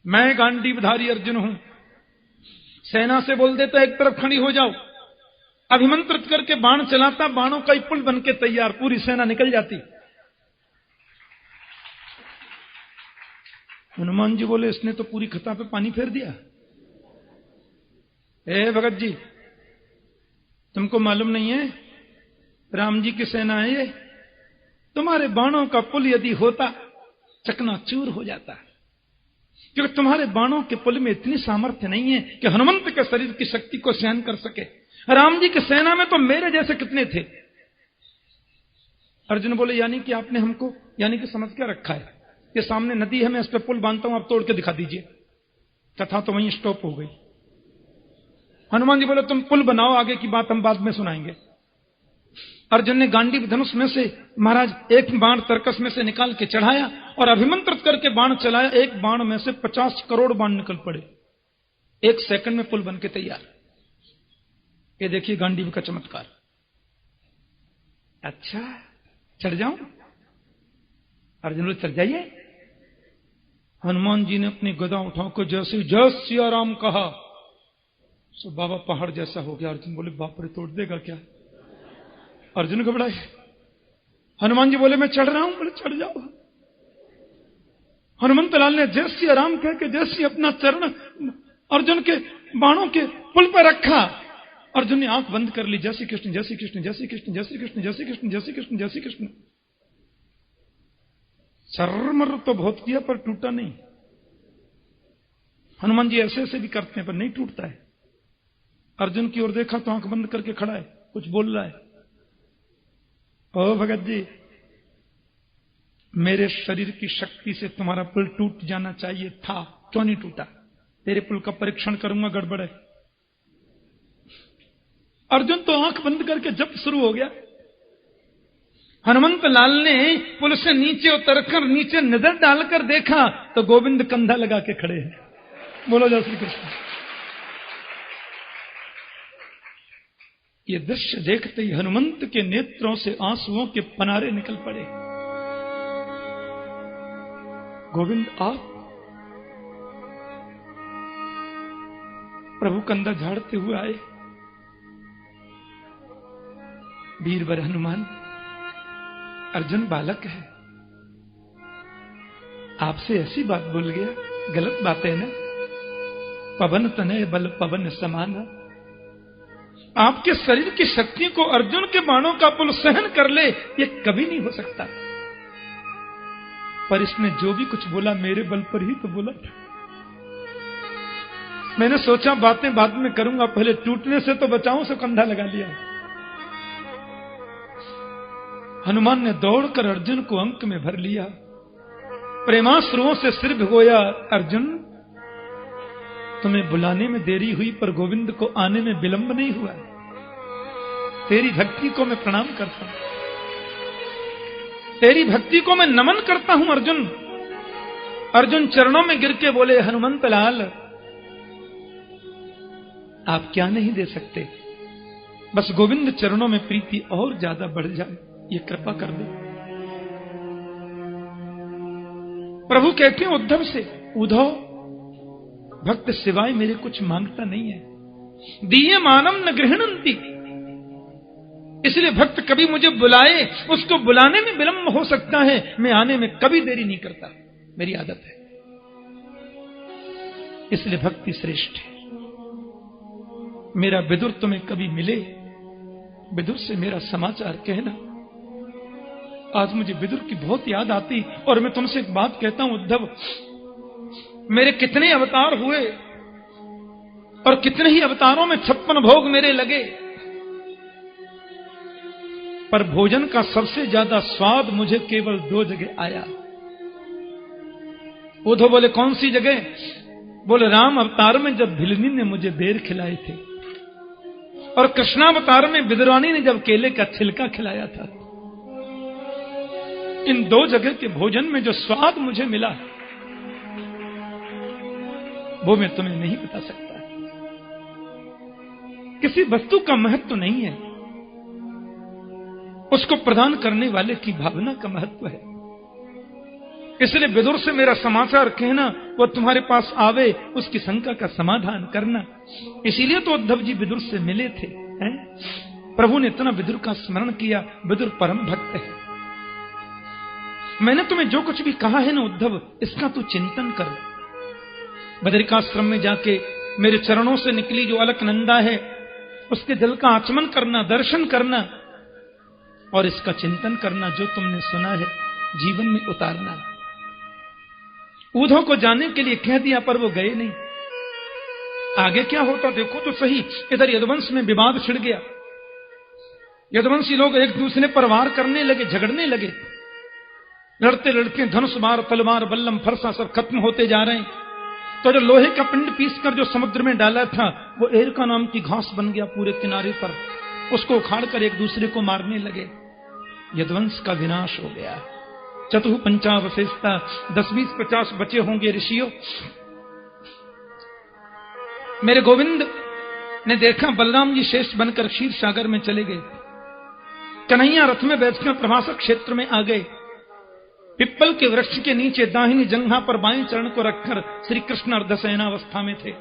मैं गांडीवधारी अर्जुन हूं। सेना से बोल देता एक तरफ खड़ी हो जाओ, अभिमंत्रित करके बाण चलाता, बाणों का पुल बन के तैयार, पूरी सेना निकल जाती। हनुमान जी बोले इसने तो पूरी खता पे पानी फेर दिया। ए भगत जी, तुमको मालूम नहीं है राम जी की सेना है ये? तुम्हारे बाणों का पुल यदि होता चकनाचूर हो जाता, क्योंकि तुम्हारे बाणों के पुल में इतनी सामर्थ्य नहीं है कि हनुमंत के शरीर की शक्ति को सहन कर सके। राम जी की सेना में तो मेरे जैसे कितने थे। अर्जुन बोले यानी कि आपने हमको यानी कि समझ क्या रखा है? ये सामने नदी है, मैं इस पर पुल बांधता हूं, आप तोड़ के दिखा दीजिए। कथा तो वहीं स्टॉप हो गई। हनुमान जी बोले तुम पुल बनाओ, आगे की बात हम बाद में सुनाएंगे। अर्जुन ने गांडीव धनुष में से महाराज एक बाण तरकस में से निकाल के चढ़ाया और अभिमंत्रित करके बाण चलाया। एक बाण में से 50 करोड़ बाण निकल पड़े। 1 सेकंड में पुल बन के तैयार। ये देखिए गांडीव का चमत्कार। अच्छा चढ़ जाऊं? अर्जुन बोले चढ़ जाइए। हनुमान जी ने अपनी गदा उठाकर जैसे जय सिया राम कहा, सो बाबा पहाड़ जैसा हो गया। अर्जुन बोले बाप रे, तोड़ देगा क्या? अर्जुन घबराए। हनुमान जी बोले मैं चढ़ रहा हूं। बोले चढ़ जाओ। हनुमंत लाल ने जय सिया राम कह के जैसे अपना चरण अर्जुन के बाणों के पुल पर रखा। अर्जुन ने आंख बंद कर ली। जय श्री कृष्ण, जय श्री कृष्ण, जय श्री कृष्ण, जय श्री कृष्ण, जय श्री कृष्ण, जय श्री कृष्ण, जय श्री कृष्ण। शर्मर तो बहुत किया पर टूटा नहीं। हनुमान जी ऐसे ऐसे भी करते हैं पर नहीं टूटता है। अर्जुन की ओर देखा तो आंख बंद करके खड़ा है, कुछ बोल रहा है। ओ भगत जी, मेरे शरीर की शक्ति से तुम्हारा पुल टूट जाना चाहिए था, क्यों नहीं टूटा? तेरे पुल का परीक्षण करूंगा, गड़बड़ है। अर्जुन तो आंख बंद करके जब शुरू हो गया। हनुमंत लाल ने पुल से नीचे उतरकर नीचे नजर डालकर देखा तो गोविंद कंधा लगा के खड़े हैं। बोलो जय श्री कृष्ण। ये दृश्य देखते ही हनुमंत के नेत्रों से आंसुओं के पनारे निकल पड़े। गोविंद आप? प्रभु कंधा झाड़ते हुए आए। वीरवर हनुमान, अर्जुन बालक है, आपसे ऐसी बात बोल गया, गलत बात है ना? पवन तनय बल पवन समान। आपके शरीर की शक्ति को अर्जुन के बाणों का पुल सहन कर ले, ये कभी नहीं हो सकता। पर इसने जो भी कुछ बोला मेरे बल पर ही तो बोला था। मैंने सोचा बातें बाद में करूंगा, पहले टूटने से तो बचाऊं, सो कंधा लगा लिया। हनुमान ने दौड़कर अर्जुन को अंक में भर लिया, प्रेमाश्रुओं से सिर भिगोया। अर्जुन, तुम्हें बुलाने में देरी हुई पर गोविंद को आने में विलंब नहीं हुआ। तेरी भक्ति को मैं प्रणाम करता हूं, तेरी भक्ति को मैं नमन करता हूं अर्जुन। अर्जुन चरणों में गिर के बोले, हनुमंत लाल, आप क्या नहीं दे सकते? बस गोविंद चरणों में प्रीति और ज्यादा बढ़ जाए, ये कृपा कर दो। प्रभु कहते हैं उद्धव से, उद्धव, भक्त सिवाय मेरे कुछ मांगता नहीं है। दिए मानम न गृहणंती। इसलिए भक्त कभी मुझे बुलाए, उसको बुलाने में विलंब हो सकता है, मैं आने में कभी देरी नहीं करता, मेरी आदत है। इसलिए भक्ति श्रेष्ठ है। मेरा विदुर तुम्हें कभी मिले, विदुर से मेरा समाचार कहना। आज मुझे विदुर की बहुत याद आती। और मैं तुमसे एक बात कहता हूं उद्धव, मेरे कितने अवतार हुए और कितने ही अवतारों में 56 भोग मेरे लगे, पर भोजन का सबसे ज्यादा स्वाद मुझे केवल 2 जगह आया। उद्धव बोले कौन सी जगह? बोले राम अवतार में जब भिलनी ने मुझे बेर खिलाए थे, और कृष्णावतार में विदुरानी ने जब केले का छिलका खिलाया था। इन 2 जगह के भोजन में जो स्वाद मुझे मिला वो मैं तुम्हें नहीं बता सकता। किसी वस्तु का महत्व नहीं है, उसको प्रदान करने वाले की भावना का महत्व है। इसलिए विदुर से मेरा समाचार कहना, वो तुम्हारे पास आवे, उसकी शंका का समाधान करना। इसीलिए तो उद्धव जी विदुर से मिले थे, हैं? प्रभु ने इतना विदुर का स्मरण किया। विदुर परम भक्त है। मैंने तुम्हें जो कुछ भी कहा है ना उद्धव, इसका तू चिंतन कर। बदरिकाश्रम में जाके मेरे चरणों से निकली जो अलकनंदा है, उसके जल का आचमन करना, दर्शन करना, और इसका चिंतन करना। जो तुमने सुना है जीवन में उतारना। उद्धव को जाने के लिए कह दिया, पर वो गए नहीं। आगे क्या होता देखो तो सही। इधर यदुवंश में विवाद छिड़ गया। यदुवंशी लोग एक दूसरे पर वार करने लगे, झगड़ने लगे। लड़ते लड़ते धनुष, बार, तलवार, बल्लम, फरसा सब खत्म होते जा रहे हैं। तो जो लोहे का पिंड पीसकर जो समुद्र में डाला था, वो एरका नाम की घास बन गया पूरे किनारे पर। उसको उखाड़कर एक दूसरे को मारने लगे। यदुवंश का विनाश हो गया। चतुः पंचावशेषता, 10-20-50 बचे होंगे ऋषियों। मेरे गोविंद ने देखा बलराम जी शेष बनकर क्षीर सागर में चले गए। कन्हैया रथ में बैठकर प्रभासक क्षेत्र में आ गए। पिप्पल के वृक्ष के नीचे दाहिनी जंघा पर बाएं चरण को रखकर श्री कृष्ण अर्धशयनावस्था में थे।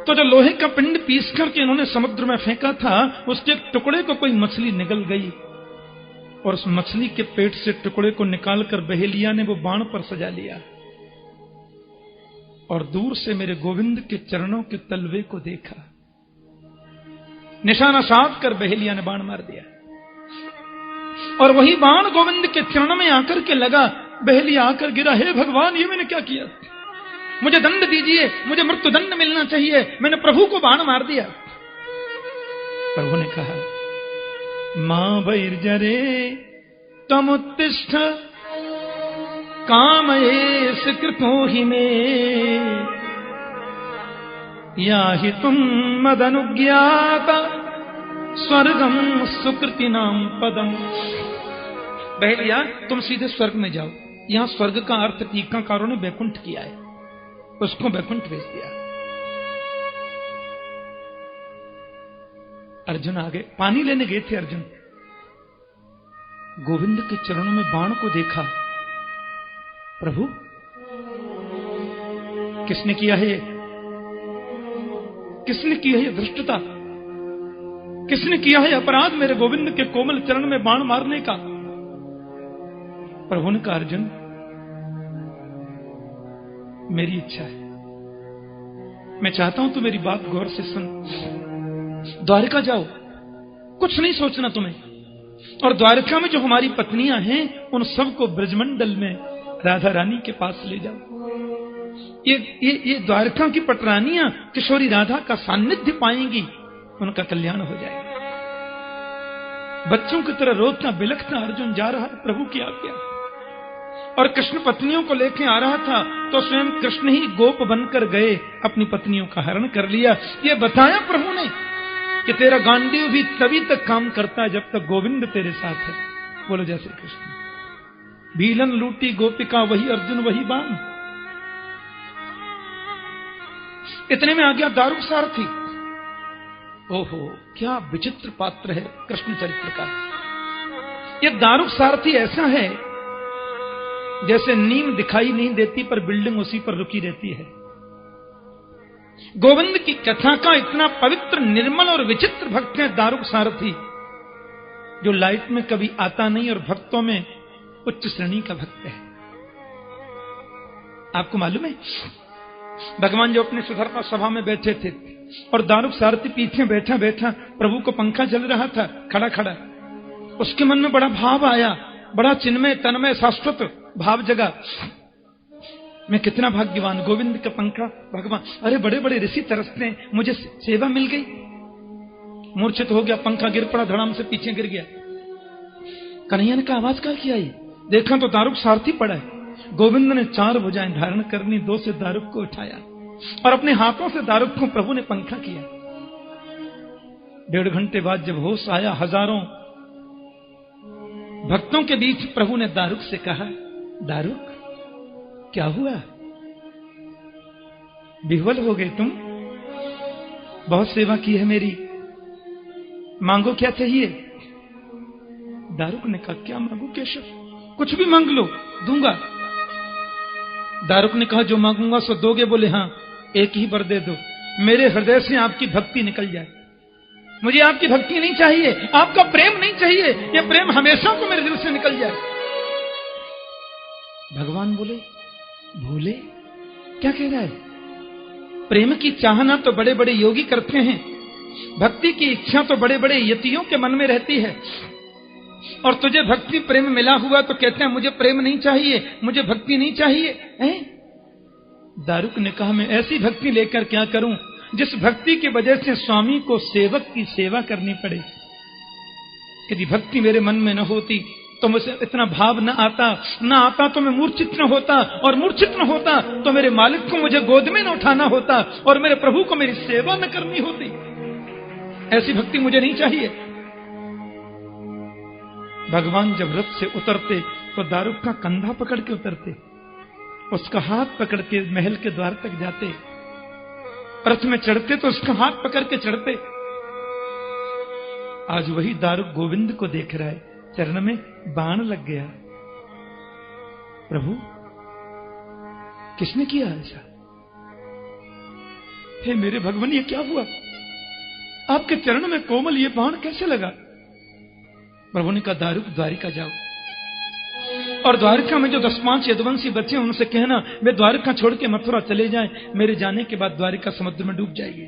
तो जो लोहे का पिंड पीस करके इन्होंने समुद्र में फेंका था, उसके टुकड़े को कोई मछली निगल गई, और उस मछली के पेट से टुकड़े को निकालकर बहेलिया ने वो बाण पर सजा लिया, और दूर से मेरे गोविंद के चरणों के तलवे को देखा। निशाना साध कर बहेलिया ने बाण मार दिया, और वही बाण गोविंद के चरण में आकर के लगा। बहेलिया आकर गिरा, हे भगवान, ये मैंने क्या किया? मुझे दंड दीजिए, मुझे मृत्यु दंड मिलना चाहिए, मैंने प्रभु को बाण मार दिया। प्रभु ने कहा, मां वैर्जरे तमुत्तिष्ठ कामयेष कृतो हि मे, या हि तुम मदनुज्ञाता स्वर्गम सुकृति नाम पदम। बहलिया, तुम सीधे स्वर्ग में जाओ। यहां स्वर्ग का अर्थ टीकाकारों ने वैकुंठ किया है, उसको वैकुंठ भेज दिया। अर्जुन आगे पानी लेने गए थे। अर्जुन गोविंद के चरणों में बाण को देखा। प्रभु, किसने किया है? किसने किया है धृष्टता? किसने किया है अपराध मेरे गोविंद के कोमल चरण में बाण मारने का? प्रभु ने कहा, अर्जुन, मेरी इच्छा है, मैं चाहता हूं तू मेरी बात गौर से सुन। द्वारका जाओ, कुछ नहीं सोचना तुम्हें, और द्वारका में जो हमारी पत्नियां हैं उन सबको ब्रजमंडल में राधा रानी के पास ले जाओ। ये द्वारका की पटरानियां किशोरी राधा का सान्निध्य पाएंगी, उनका कल्याण हो जाएगा। बच्चों की तरह रोता बिलखता अर्जुन जा रहा है प्रभु की आज्ञा, और कृष्ण पत्नियों को लेके आ रहा था, तो स्वयं कृष्ण ही गोप बनकर गए, अपनी पत्नियों का हरण कर लिया। ये बताया प्रभु ने कि तेरा गांडीव भी तभी तक काम करता है जब तक गोविंद तेरे साथ है। बोलो जैसे कृष्ण। भीलन लूटी गोपिका वही अर्जुन वही बाण। इतने में आ गया दारुक सारथी। ओहो, क्या विचित्र पात्र है कृष्ण चरित्र का। यह दारुक सारथी ऐसा है जैसे नीम दिखाई नहीं देती पर बिल्डिंग उसी पर रुकी रहती है। गोविंद की कथा का इतना पवित्र, निर्मल और विचित्र भक्त है दारुक सारथी, जो लाइट में कभी आता नहीं और भक्तों में उच्च श्रेणी का भक्त है। आपको मालूम है, भगवान जो अपने सुधर्मा सभा में बैठे थे और दारुक सारथी पीछे बैठा बैठा, प्रभु को पंखा चल रहा था खड़ा खड़ा, उसके मन में बड़ा भाव आया, बड़ा चिन्मय तन्मय शाश्वत भाव जगा। मैं कितना भाग्यवान, गोविंद का पंखा भगवान। अरे बड़े बड़े ऋषि तरसते हैं, मुझे सेवा मिल गई। मूर्छित हो गया, पंखा गिर पड़ा, धड़ाम से पीछे गिर गया। कन्हैया ने कहा, आवाज क्या किया? देखा तो दारुक सारथी पड़ा है। गोविंद ने 4 भुजाएं धारण करनी, 2 से दारुक को उठाया और अपने हाथों से दारुक को प्रभु ने पंखा किया। 1.5 घंटे बाद जब होश आया, हजारों भक्तों के बीच प्रभु ने दारुक से कहा, दारुक क्या हुआ? विह्वल हो गए तुम? बहुत सेवा की है मेरी, मांगो क्या चाहिए? दारुक ने कहा, क्या मांगू केशव, कुछ भी मांग लो, दूंगा। दारुक ने कहा, जो मांगूंगा सो दोगे? बोले, हाँ, एक ही वर दे दो, मेरे हृदय से आपकी भक्ति निकल जाए। मुझे आपकी भक्ति नहीं चाहिए, आपका प्रेम नहीं चाहिए, ये प्रेम हमेशा को मेरे दिल से निकल जाए। भगवान बोले, भोले क्या कह रहा है? प्रेम की चाहना तो बड़े बड़े योगी करते हैं, भक्ति की इच्छा तो बड़े बड़े यतियों के मन में रहती है, और तुझे भक्ति प्रेम मिला हुआ तो कहते हैं मुझे प्रेम नहीं चाहिए, मुझे भक्ति नहीं चाहिए है? दारुक ने कहा, मैं ऐसी भक्ति लेकर क्या करूं जिस भक्ति की वजह से स्वामी को सेवक की सेवा करनी पड़े। यदि भक्ति मेरे मन में न होती तो मुझे इतना भाव न आता तो मैं मूर्छित न होता, और मूर्छित न होता तो मेरे मालिक को मुझे गोद में न उठाना होता, और मेरे प्रभु को मेरी सेवा न करनी होती। ऐसी भक्ति मुझे नहीं चाहिए। भगवान जब रथ से उतरते तो दारुक का कंधा पकड़ के उतरते, उसका हाथ पकड़ के महल के द्वार तक जाते, रथ में चढ़ते तो उसका हाथ पकड़ के चढ़ते। आज वही दारुक गोविंद को देख रहा है, चरण में बाण लग गया। प्रभु किसने किया ऐसा? हे मेरे भगवान, ये क्या हुआ? आपके चरण में कोमल ये बाण कैसे लगा? प्रभु ने कहा, दारुक द्वारिका जाओ, और द्वारका में जो 10-5 यदुवंशी बच्चे हैं उनसे कहना वे द्वारका छोड़ के मथुरा चले जाएं, मेरे जाने के बाद द्वारका समुद्र में डूब जाएगी।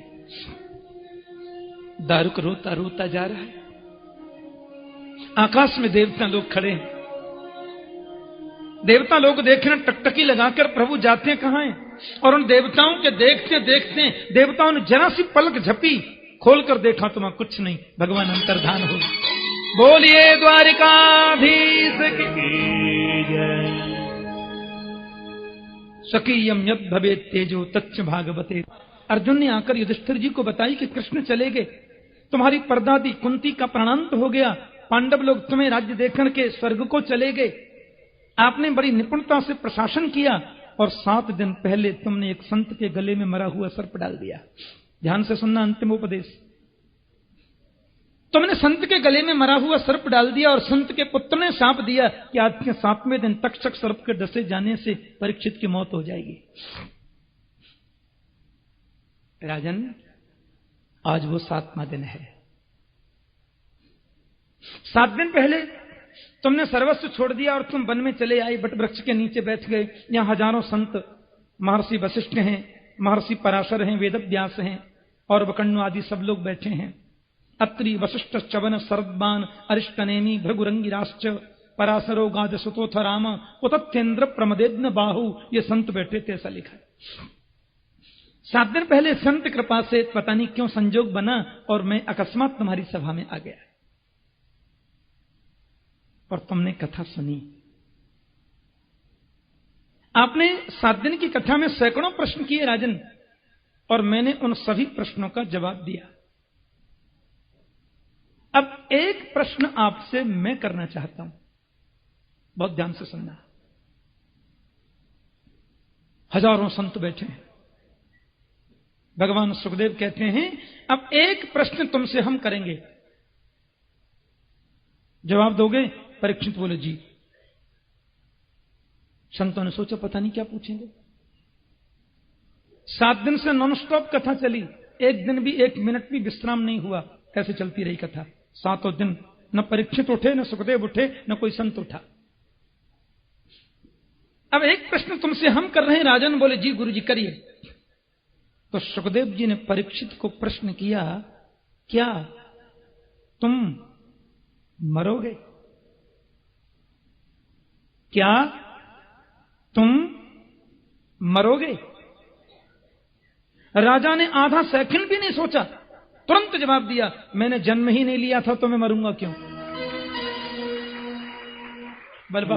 दारुक रोता रोता जा रहा है। आकाश में देवता लोग खड़े हैं, देवता लोग देख रहे हैं, टकटकी लगाकर प्रभु जाते हैं कहां हैं, और उन देवताओं के देखते देखते देवताओं ने जरा सी पलक झपी, खोलकर देखा तो वहां कुछ नहीं, भगवान अंतर्धान हो। बोलिए द्वारिकाधीश की जय। सकीयम यद भवे तेजो तच्च भागवते। अर्जुन ने आकर युधिष्ठिर जी को बताई कि कृष्ण चले गए, तुम्हारी परदादी कुंती का प्राणांत हो गया, पांडव लोग तुम्हें राज्य देकर के स्वर्ग को चले गए, आपने बड़ी निपुणता से प्रशासन किया, और 7 दिन पहले तुमने एक संत के गले में मरा हुआ सर्प डाल दिया। ध्यान से सुनना अंतिम उपदेश। तुमने संत के गले में मरा हुआ सर्प डाल दिया, और संत के पुत्र ने सांप दिया कि आज के 7वें दिन तक्षक सर्प के डसे जाने से परीक्षित की मौत हो जाएगी। राजन, आज वो 7वां दिन है। 7 दिन पहले तुमने सर्वस्व छोड़ दिया और तुम वन में चले आए, बट वृक्ष के नीचे बैठ गए। यहां हजारों संत, महर्षि वशिष्ठ हैं, महर्षि पराशर हैं, वेदव्यास हैं, और वकण्णु आदि सब लोग बैठे हैं। अत्रि वशिष्ठ च्यवन शरद्बान अरिष्टनेमि भृगुरंगिराश्च पराशरो गाजसुतोथ राम उतत्येन्द्र प्रमदेद्न बाहु, ये संत बैठे थे, ऐसा लिखा है। 7 दिन पहले संत कृपा से पता नहीं क्यों संजोग बना और मैं अकस्मात तुम्हारी सभा में आ गया, और तुमने कथा सुनी। आपने 7 दिन की कथा में सैकड़ों प्रश्न किए राजन, और मैंने उन सभी प्रश्नों का जवाब दिया। अब एक प्रश्न आपसे मैं करना चाहता हूं, बहुत ध्यान से सुनना। हजारों संत बैठे हैं, भगवान सुखदेव कहते हैं अब एक प्रश्न तुमसे हम करेंगे, जवाब दोगे? परीक्षित बोले जी। संतों ने सोचा पता नहीं क्या पूछेंगे। 7 दिन से नॉन स्टॉप कथा चली, एक दिन भी 1 मिनट भी विश्राम नहीं हुआ, ऐसे चलती रही कथा। 7 दिन न परीक्षित उठे, न सुखदेव उठे, न कोई संत उठा। अब एक प्रश्न तुमसे हम कर रहे हैं राजन। बोले जी गुरु जी करिए। तो सुखदेव जी ने परीक्षित को प्रश्न किया, क्या तुम मरोगे? क्या तुम मरोगे? राजा ने आधा सेकंड भी नहीं सोचा, तुरंत जवाब दिया, मैंने जन्म ही नहीं लिया था तो मैं मरूंगा क्यों? बलबा